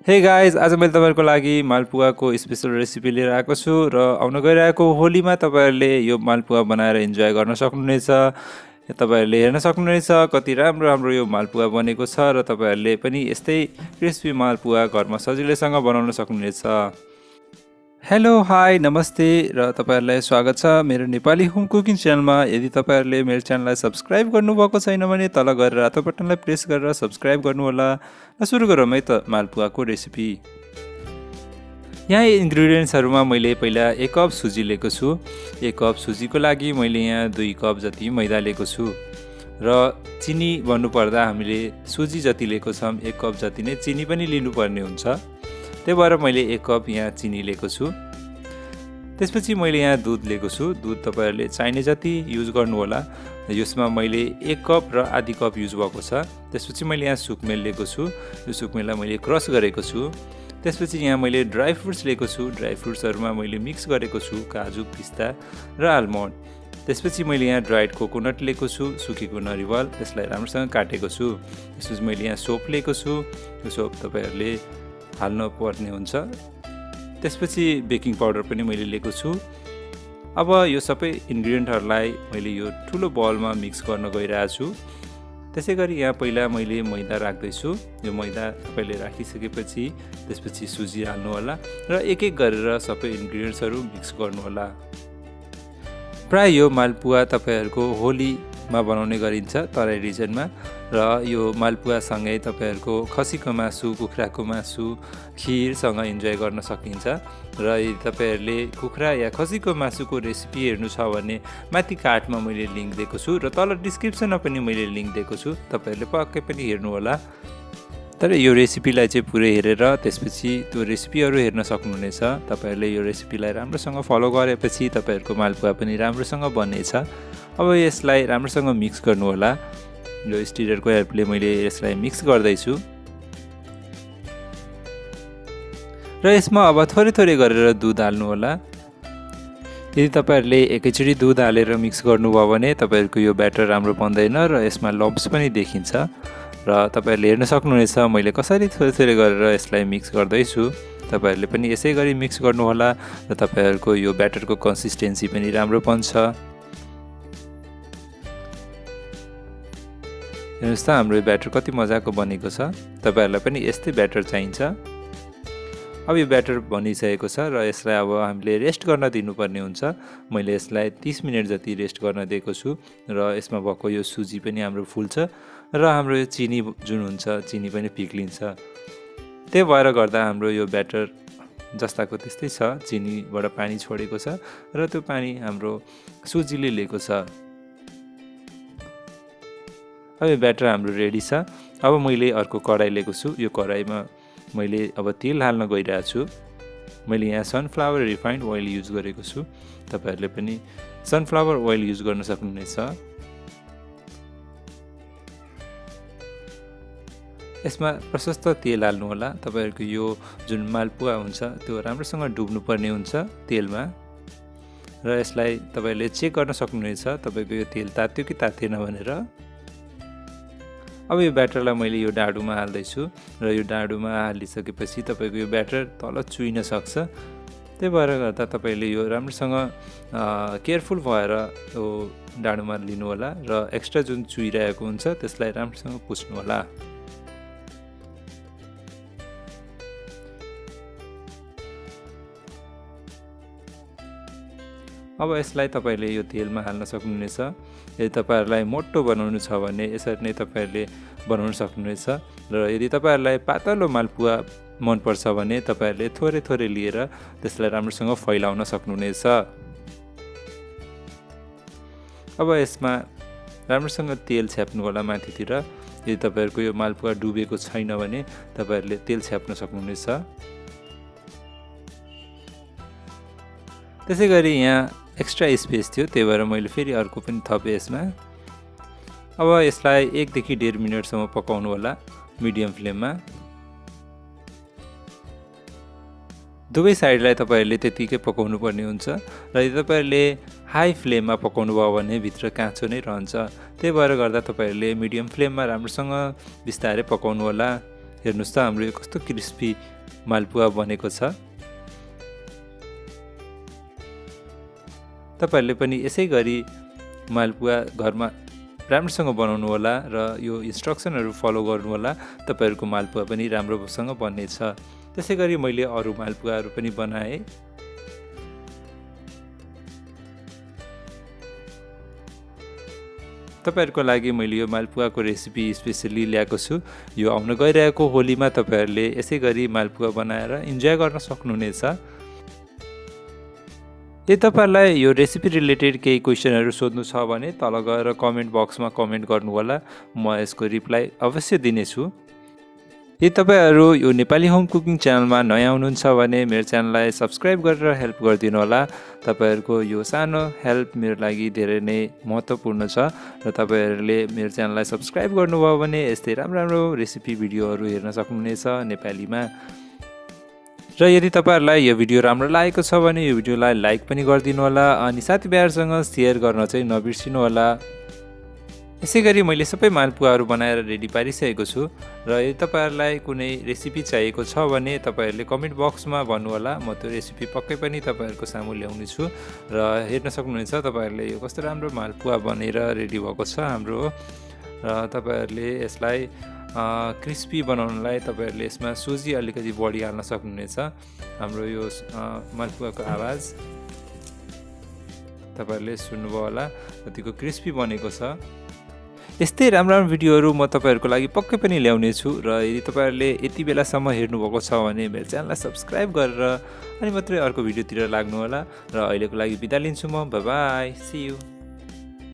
Hey guys, आज मैले तपाईँहरूको लागि मालपुवाको स्पेसल रेसिपी लिएर आएको छु र आउन गइरहेको होलीमा तपाईँहरूले यो मालपुवा बनाएर इन्जोय गर्न सक्नुहुनेछ। तपाईँहरूले हेर्न सक्नुहुनेछ कति राम्रो राम्रो यो मालपुवा बनेको छ र तपाईँहरूले पनि यस्तै क्रिस्पी मालपुवा घरमा सजिलैसँग बनाउन सक्नुहुनेछ। हेलो, हाई, नमस्ते र तपाईँहरूलाई स्वागत छ मेरो नेपाली होम कुकिङ च्यानलमा। यदि तपाईँहरूले मेरो च्यानललाई सब्सक्राइब गर्नुभएको छैन भने तल गएर रातो बटनलाई प्रेस गरेर सब्सक्राइब गर्नुहोला। र सुरु गरौँ है त मालपुवाको रेसिपी। यहाँ इन्ग्रिडियन्ट्सहरूमा मैले पहिला 1 कप सुजी लिएको छु। 1 कप सुजीको लागि मैले यहाँ 2 कप जति मैदा लिएको छु र चिनी भन्नुपर्दा हामीले सुजी जति लिएको छौँ 1 कप जति नै चिनी पनि लिनुपर्ने हुन्छ। त्यही भएर मैले 1 कप यहाँ चिनी लिएको छु। त्यसपछि मैले यहाँ दुध लिएको छु। दुध तपाईँहरूले चाहिने जति युज गर्नुहोला। यसमा मैले 1 कप र आधी कप युज भएको छ। त्यसपछि मैले यहाँ सुकमेल लिएको छु। यो सुकमेललाई मैले क्रस गरेको छु। त्यसपछि यहाँ मैले ड्राई फ्रुट्स लिएको छु। ड्राई फ्रुट्सहरूमा मैले मिक्स गरेको छु काजु, पिस्ता र आलमन्ड। त्यसपछि मैले यहाँ ड्राइड कोकोनट लिएको छु, सुकेको नरिवल, त्यसलाई राम्रोसँग काटेको छु। त्यसपछि मैले यहाँ सोप लिएको छु। यो सोप तपाईँहरूले हाल्नु पर्ने हुन्छ। त्यसपछि बेकिङ पाउडर पनि मैले लिएको छु। अब यो सबै इन्ग्रिडियन्टहरूलाई मैले यो ठुलो बलमा मिक्स गर्न गइरहेको छु। त्यसै गरी यहाँ पहिला मैले मैदा राख्दैछु। यो मैदा तपाईँले राखिसकेपछि त्यसपछि सुजी हाल्नु होला र एक एक गरेर सबै इन्ग्रिडियन्ट्सहरू मिक्स गर्नुहोला। प्राय यो मालपुवा तपाईँहरूको होलीमा बनाउने गरिन्छ तराई रिजनमा र यो मालपुवासँगै तपाईँहरूको खसीको मासु, कुखुराको मासु, खिरसँग इन्जोय गर्न सकिन्छ। र यदि तपाईँहरूले कुखुरा या खसीको मासुको रेसिपी हेर्नु छ भने माथि कार्डमा मैले लिङ्क दिएको छु र तल डिस्क्रिप्सनमा पनि मैले लिङ्क दिएको छु, तपाईँहरूले पक्कै पनि हेर्नुहोला। तर यो रेसिपीलाई चाहिँ पुरै हेरेर त्यसपछि त्यो रेसिपीहरू हेर्न सक्नुहुनेछ। तपाईँहरूले यो रेसिपीलाई राम्रोसँग फलो गरेपछि तपाईँहरूको मालपुवा पनि राम्रोसँग बन्नेछ। अब यसलाई राम्रोसँग मिक्स गर्नुहोला। यो स्टिररको हेल्पले मैले यसलाई मिक्स गर्दैछु र यसमा अब थोरै थोरै गरेर दुध हाल्नु होला। यदि तपाईँहरूले एकैचोटि दुध हालेर मिक्स गर्नुभयो भने तपाईँहरूको यो ब्याटर राम्रो बन्दैन र यसमा लम्प्स पनि देखिन्छ। र तपाईँहरूले हेर्न सक्नुहुनेछ मैले कसरी थोरै थोरै गरेर यसलाई मिक्स गर्दैछु। तपाईँहरूले पनि यसै गरी मिक्स गर्नुहोला र तपाईँहरूको यो ब्याटरको कन्सिस्टेन्सी पनि राम्रो बन्छ। हेर्नुहोस् त हाम्रो यो ब्याटर कति मजाको बनेको छ। तपाईँहरूलाई पनि यस्तै ब्याटर चाहिन्छ। अब यो ब्याटर बनिसकेको छ र यसलाई अब हामीले रेस्ट गर्न दिनुपर्ने हुन्छ। मैले यसलाई 30 मिनट जति रेस्ट गर्न दिएको छु र यसमा भएको यो सुजी पनि हाम्रो फुल्छ र हाम्रो यो चिनी जुन हुन्छ चिनी पनि पिघ्लिन्छ। त्यही भएर गर्दा हाम्रो यो ब्याटर जस्ताको त्यस्तै छ, चिनीबाट पानी छोडेको छ र त्यो पानी हाम्रो सुजीले लिएको छ। अब यो ब्याटर हाम्रो रेडी छ। अब मैले अर्को कराई लिएको छु। यो कराईमा मैले अब तेल हाल्न गइरहेको छु। मैले यहाँ सनफ्लावर रिफाइन्ड ओइल युज गरेको छु। तपाईँहरूले पनि सनफ्लावर ओइल युज गर्न सक्नुहुनेछ। यसमा प्रशस्त तेल हाल्नु होला। तपाईँहरूको यो जुन मालपुवा हुन्छ त्यो राम्रोसँग डुब्नुपर्ने हुन्छ तेलमा र यसलाई तपाईँहरूले चेक गर्न सक्नुहुनेछ तपाईँको यो तेल तात्यो कि तातेन भनेर। अब यो ब्याटरलाई मैले यो डाडुमा हाल्दैछु र यो डाडुमा हालिसकेपछि तपाईँको यो ब्याटर तल चुइन सक्छ। त्यही भएर गर्दा तपाईँले यो राम्रोसँग केयरफुल भएर यो डाडुमा लिनु होला र एक्स्ट्रा जुन चुइरहेको हुन्छ त्यसलाई राम्रोसँग पुस्नु होला। अब यसलाई तपाईँले यो तेलमा हाल्न सक्नुहुनेछ। यदि तपाईँहरूलाई मोटो बनाउनु छ भने यसरी नै तपाईँहरूले बनाउन सक्नुहुनेछ र यदि तपाईँहरूलाई पातलो मालपुवा मनपर्छ भने तपाईँहरूले थोरै थोरै लिएर त्यसलाई राम्रोसँग फैलाउन सक्नुहुनेछ। अब यसमा राम्रोसँग तेल छ्याप्नु होला माथितिर। यदि तपाईँहरूको यो मालपुवा डुबेको छैन भने तपाईँहरूले तेल छ्याप्न सक्नुहुनेछ। त्यसै गरी यहाँ एक्स्ट्रा स्पेस थियो, त्यही भएर मैले फेरि अर्को पनि थपेँ यसमा। अब यसलाई 1 देखि 1.5 मिनटसम्म पकाउनु होला मिडियम फ्लेममा। दुवै साइडलाई तपाईँहरूले त्यतिकै पकाउनु पर्ने हुन्छ र यदि तपाईँहरूले हाई फ्लेममा पकाउनु भयो भने भित्र काँचो नै रहन्छ। त्यही भएर गर्दा तपाईँहरूले मिडियम फ्लेममा राम्रोसँग बिस्तारै पकाउनु होला। हेर्नुहोस् त हाम्रो यो कस्तो क्रिस्पी मालपुवा बनेको छ। तपाईहरुले पनि यसै गरी मालपुवा घरमा राम्रोसँग बनाउनु होला र यो इन्स्ट्रक्सनहरु फलो गर्नु होला। तपाईहरुको मालपुवा पनि राम्रोसँग बन्नेछ। त्यसैगरी मैले अरु मालपुवाहरु पनि बनाए। तपाईहरुको लागि मैले यो मालपुवाको रेसिपी स्पेशली ल्याएको छु। यो आउन गइरहेको होलीमा तपाईहरुले यसै गरी मालपुवा बनाएर इन्जोय गर्न सक्नुहुनेछ। यदि तपाईहरुलाई यो रेसिपी रिलेटेड केही क्वेशनहरु सोध्नु छ भने तल गएर कमेन्ट बक्समा कमेन्ट गर्नु होला। म यसको रिप्लाई अवश्य दिनेछु। यदि तपाईहरु यो नेपाली होम कुकिङ च्यानलमा नयाँ हुनुहुन्छ भने मेरो च्यानललाई सब्स्क्राइब गरेर हेल्प गरिदिनु होला। तपाईहरुको यो सानो हेल्प मेरो लागि धेरै नै महत्त्वपूर्ण छ र तपाईहरुले मेरो च्यानललाई सब्स्क्राइब गर्नुभयो भने यस्तै राम्रो रेसिपी भिडियोहरु हेर्न सक्नुहुनेछ नेपालीमा। र यदि तपाईहरुलाई यो भिडियो राम्रो लागेको छ भने यो भिडियोलाई लाइक पनि गरिदिनु होला अनि साथीभाइहरुसँग शेयर गर्न चाहिँ नबिर्सिनु होला। यसैगरी मैले सबै मालपुवाहरु बनाएर रेडी पारिसकेको छु र यदि तपाईहरुलाई कुनै रेसिपी चाहिएको छ भने तपाईहरुले कमेन्ट बक्समा भन्नु होला। म त्यो रेसिपी पक्कै पनि तपाईहरुको सामु ल्याउने छु र हेर्न सक्नुहुनेछ तपाईहरुले यो कस्तो राम्रो मालपुवा बनेर रेडी भएको छ हाम्रो। र तपाईहरुले यसलाई क्रिस्पी बनाउनलाई तपाईहरुले यसमा सुजी अलिकति बढी हाल्न सक्नुहुनेछ। हाम्रो यो मालपुवाको आवाज तपाईहरुले सुन्नुभयो होला, कतिको क्रिस्पी बनेको छ। यस्तै राम्रो भिडियोहरु म तपाईहरुको लागि पक्कै पनि ल्याउने छु र यदि तपाईहरुले यति बेलासम्म हेर्नु भएको छ भने मेरो च्यानललाई सब्स्क्राइब गरेर अनि मात्रै अर्को भिडियोतिर लाग्नु होला। र अहिलेको लागि बिदा लिन्छु म। Bye bye, see you.